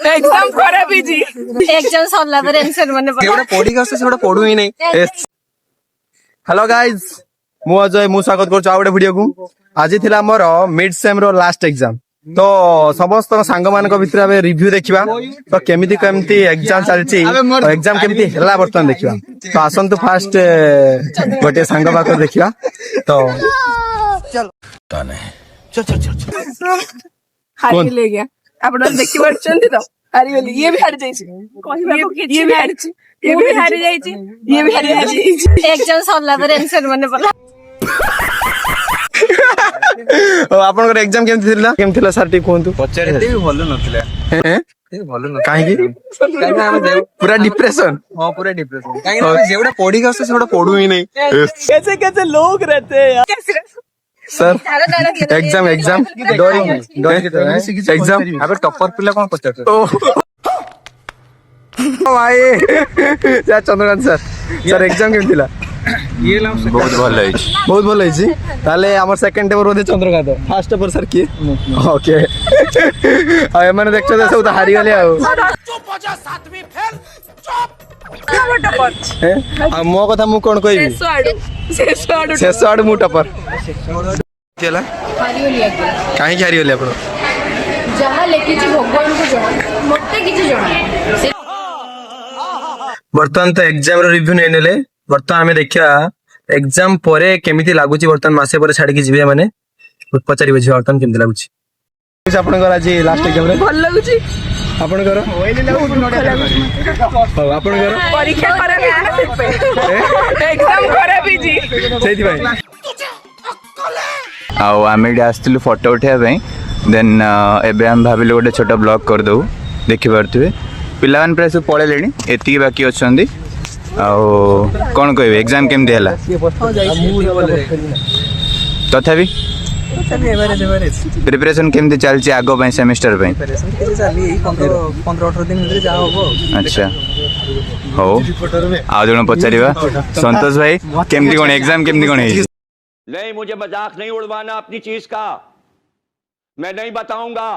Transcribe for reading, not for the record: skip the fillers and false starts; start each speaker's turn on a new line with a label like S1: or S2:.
S1: Exam खराब ही जी exam सरला पर answer मने
S2: सेगुड़ा पढ़ी गस सेगुड़ा पढ़ू ही नहीं। हेलो गाइस मु अजय मु स्वागत करछु आ गोटे वीडियो को। आज थिला हमर मिड सेम रो लास्ट एग्जाम तो समस्त सांग मान भितर आबे रिव्यू देखिबा तो केमिति केमिति एग्जाम चलची एग्जाम केमिति हला बर्तन देखिबा। तो आसंतु फास्ट गोटे सांग बाको देखिबा तो चल ताने चल चल चल
S1: हारी ले गया आपण देखि परछंती तो हारी गेली ये भी हारी जाईची ये भी हारी ये भी हारी जाईची ये भी हारी जाईची एग्जाम सरला पर आंसर मने पड़ला।
S2: ओ आपन एग्जाम केम थिला सर टी कोंतु
S3: पचारे एते भी भलो नथिला
S2: हैं
S3: ए भलो न
S2: काहे की पूरा डिप्रेशन।
S3: हां पूरा डिप्रेशन काहे ना जेवडा पढ़ी गस सेवडा पढ़ू ही नहीं।
S1: कैसे कैसे लोग रहते हैं यार
S2: सर एग्जाम एग्जाम एग्जाम
S3: अबे टॉपर पिला कोन पचार
S2: ओ भाई या चंद्रकांत सर सर एग्जाम केम थिला
S3: ये लाम से
S2: बहुत भल है ताले हमर सेकंड पेपर बोधे चंद्रकांत फर्स्ट पेपर सर की ओके आ माने देखछो सब तो हारी गेले आ चुप हो जा सातवीं फेल चुप आ मो कथा मु कोन कहबी शेष आडू मु टपर केला
S1: हारी होलिया
S2: काहे हारी गेले आपण
S1: जहां लेके जी भगवान को जणा मते किछि जणा
S2: बर्तमान तो एग्जाम रो रिव्यू नै नेले बर्तमान हमें देखिया एग्जाम परे केमिति लागुची बर्तमान मासे परे छाडी के जिवे माने पचारि बजे बर्तमान केमिति लागुची कुछ आपन कर आज लास्ट एग्जाम रे
S1: भल लागुची
S2: आपन कर
S1: ओइले लागुची
S2: हां आपन कर
S1: परीक्षा करे एग्जाम खराब ही जी
S2: सेति भाई
S4: आउ आम ये आसलु फोटो उठाई देन एबे हम भाविलु गोटे छोट ब्लॉग कर दो देखि पारथुवे पिला प्राय सब पळेले एति बाकी अछंदी आउ कोन कहबे एग्जाम केम देला तथापि प्रिपरेशन केमती चलछि आगो पय सेमेस्टर पय
S3: चली 15-18 दिन भीतर जा होबो।
S4: अच्छा हो आ जण पचारिबा संतोष भाई केमती कोन एग्जाम केमती कोन है।
S5: नहीं मुझे मजाक नहीं उड़वाना अपनी चीज का मैं नहीं बताऊंगा।